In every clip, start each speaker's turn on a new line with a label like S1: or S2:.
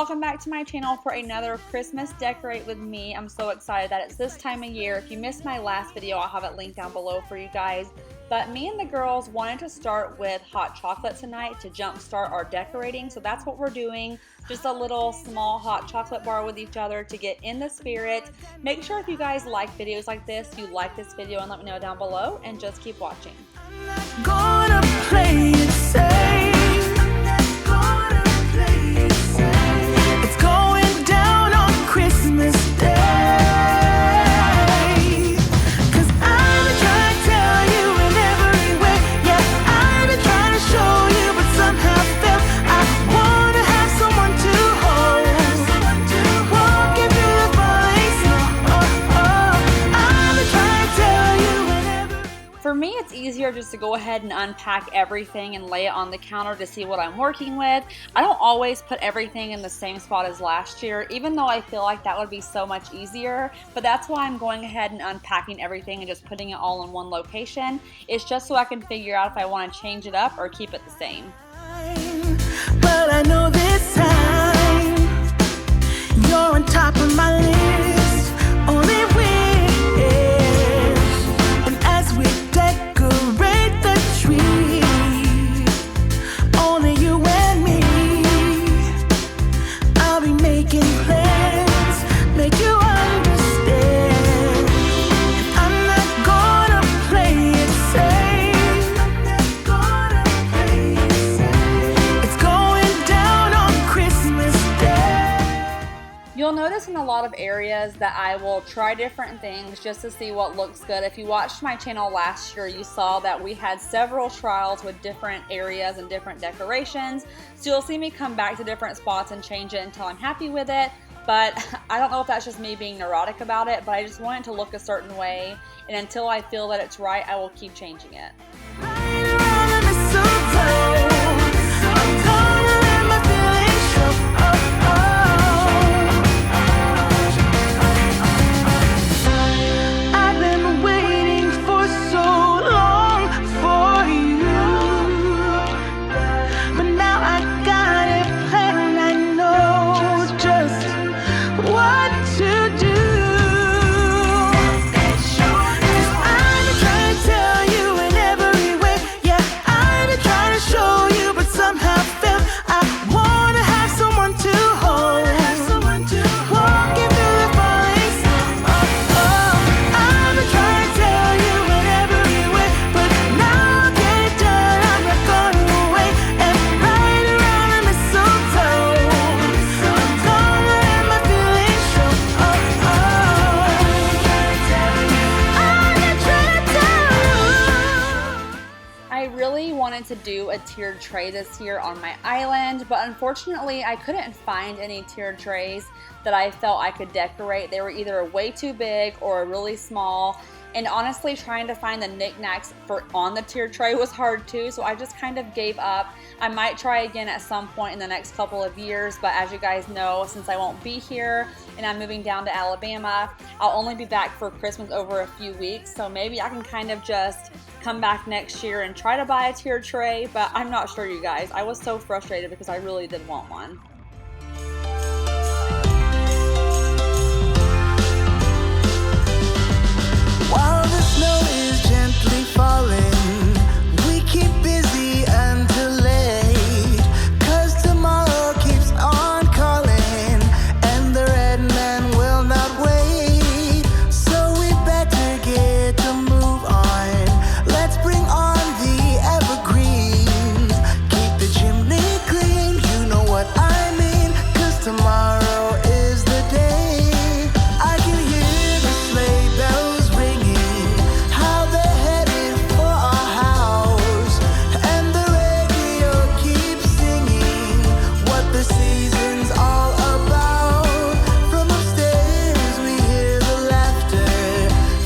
S1: welcome back to my channel for another Christmas decorate with me. I'm so excited that it's this time of year. If you missed my last video, I'll have it linked down below for you guys. But me and the girls wanted to start with hot chocolate tonight to jumpstart our decorating. So that's what we're doing. Just a little small hot chocolate bar with each other to get in the spirit. Make sure if you guys like videos like this, you like this video and let me know down below, and just keep watching.
S2: I'm gonna play it safe. It's going down on Christmas Day. 'Cause I've been trying to tell you in every way. Yeah, I've been trying to show you, but somehow felt I wanna have someone to hold. Walking through the falling snow. I've been trying to tell you in every way.
S1: For me, it's easier just to go ahead and unpack everything and lay it on the counter to see what I'm working with. I don't always put everything in the same spot as last year, even though I feel like that would be so much easier. But that's why I'm going ahead and unpacking everything and just putting it all in one location. It's just so I can figure out if I want to change it up or keep it the same.
S2: But I know this time you're on top of my list. Only wish. And as we decorate the tree, only you and me, I'll be making plans, make you understand. I'm not gonna play it safe. It's going down on Christmas Day.
S1: You'll notice in a lot of areas that I will try different things just to see what looks good. If you watched my channel last year, you saw that we had several trials with different areas and different decorations. So you'll see me come back to different spots and change it until I'm happy with it. But I don't know if that's just me being neurotic about it, but I just want it to look a certain way. And until I feel that it's right, I will keep changing it.
S2: Right around the mistletoe, I'm gonna let my feelings show. I've been waiting for so long for you, but now I got it planned. I know just what to do. 'Cause I've been trying to tell you in every way. Yeah, I've been trying to show you, but somehow felt I wanna have someone to hold. Walking through the falling snow. I've been trying to tell you in every way, but now I'll get it done. I'm not gonna wait. And right around the mistletoe, I'm gonna let my feelings show. I'm not trying to tell you.
S1: I really wanted to do a tiered tray this year on my island, but unfortunately I couldn't find any tiered trays that I felt I could decorate. They were either way too big or really small, and honestly trying to find the knickknacks for on the tiered tray was hard too, so I just kind of gave up. I might try again at some point in the next couple of years, but as you guys know, since I won't be here and I'm moving down to Alabama, I'll only be back for Christmas over a few weeks, so maybe I can kind of just come back next year and try to buy a tiered tray, but I'm not sure, you guys. I was so frustrated because I really did want one.
S2: While the snow is gently falling, we keep busy until late. 'Cause tomorrow keeps on calling, and the red man will not wait. So we better get to move on. Let's bring on the evergreens. Keep the chimney clean, you know what I mean. 'Cause tomorrow is the day. I can hear the sleigh bells ringing, how they're headed for our house. And the radio keeps singing what the season's all about. From upstairs we hear the laughter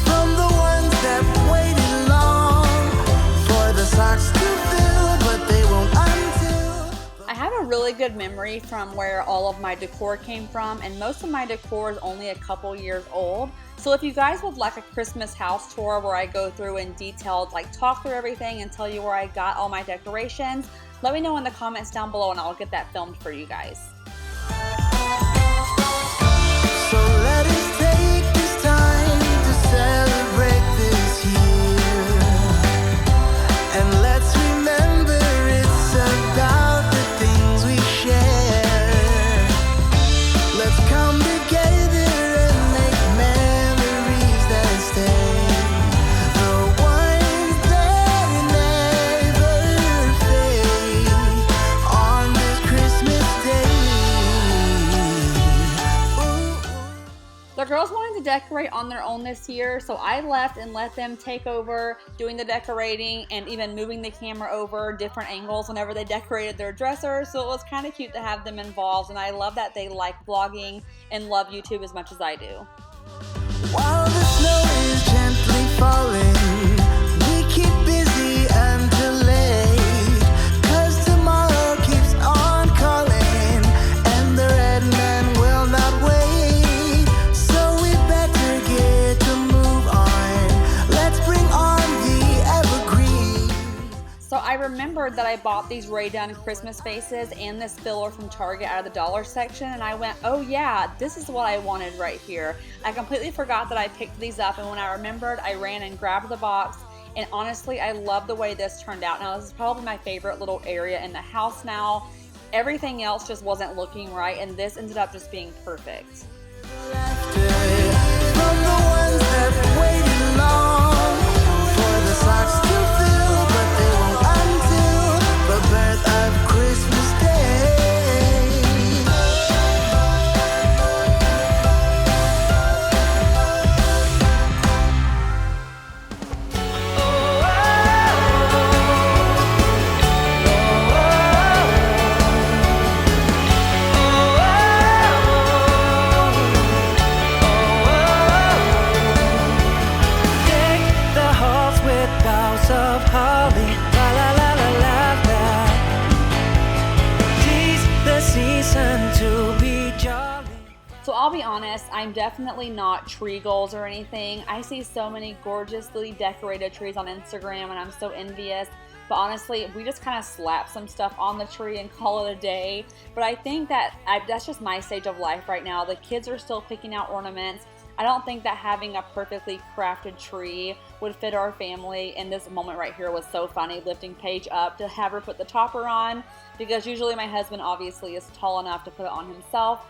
S2: from the ones that waited long for the socks to fill, but they won't until.
S1: I have a really good memory from where all of my decor came from, and most of my decor is only a couple years old. So if you guys would like a Christmas house tour where I go through in detailed, like talk through everything and tell you where I got all my decorations, let me know in the comments down below and I'll get that filmed for you guys. wanted to decorate on their own this year, so I left and let them take over doing the decorating and even moving the camera over different angles whenever they decorated their dresser. So it was kind of cute to have them involved, and I love that they like vlogging and love YouTube as much as I do.
S2: While the snow is gently falling, we keep busy until late, 'cause tomorrow keeps on calling, and the red man will not wait. So we better get to move on. Let's bring on the evergreen.
S1: So I remembered that I bought these Rae Dunn Christmas vases and this filler from Target out of the dollar section, and I went, oh yeah, this is what I wanted right here. I completely forgot that I picked these up, and when I remembered, I ran and grabbed the box, and honestly, I love the way this turned out. Now, this is probably my favorite little area in the house now. Everything else just wasn't looking right, and this ended up just being perfect.
S2: From the ones that waited long for the socks to fill, but they won't until the birth of Christmas Day.
S1: So I'll be honest, I'm definitely not tree goals or anything. I see so many gorgeously decorated trees on Instagram, and I'm so envious. But honestly, we just kind of slap some stuff on the tree and call it a day. But I think that that's just my stage of life right now. The kids are still picking out ornaments. I don't think that having a perfectly crafted tree would fit our family, and this moment right here was so funny, lifting Paige up to have her put the topper on, because usually my husband obviously is tall enough to put it on himself.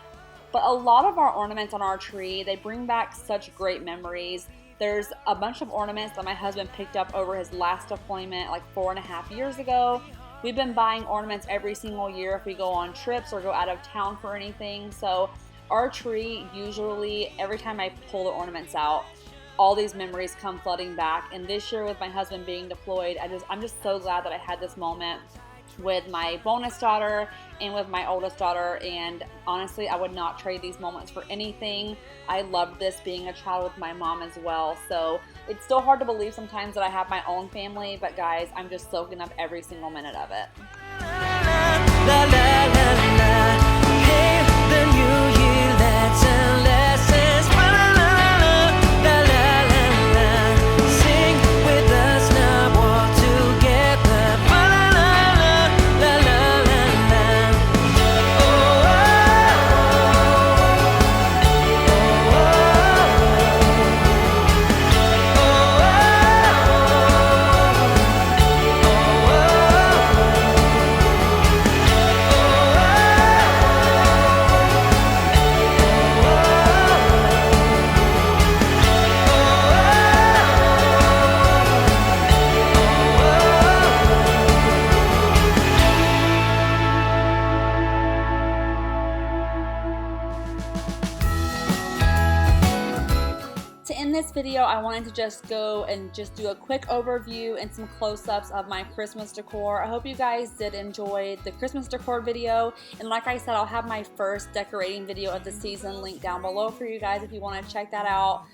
S1: But a lot of our ornaments on our tree, they bring back such great memories. There's a bunch of ornaments that my husband picked up over his last deployment like 4.5 years ago. We've been buying ornaments every single year if we go on trips or go out of town for anything. So our tree, usually every time I pull the ornaments out, all these memories come flooding back. And this year with my husband being deployed, I'm just so glad that I had this moment with my bonus daughter and with my oldest daughter, and honestly, I would not trade these moments for anything. I loved this being a child with my mom as well, so it's still hard to believe sometimes that I have my own family, but guys, I'm just soaking up every single minute of it. This video, I wanted to just go and just do a quick overview and some close-ups of my Christmas decor. I hope you guys did enjoy the Christmas decor video, and like I said, I'll have my first decorating video of the season linked down below for you guys if you want to check that out.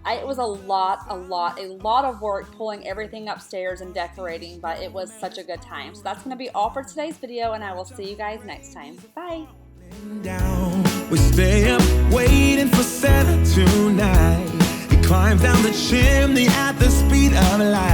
S1: It was a lot of work pulling everything upstairs and decorating, but it was such a good time. So that's going to be all for today's video, and I will see you guys next time. Bye!
S3: We stay up waiting for Santa tonight. He climbs down the chimney at the speed of light.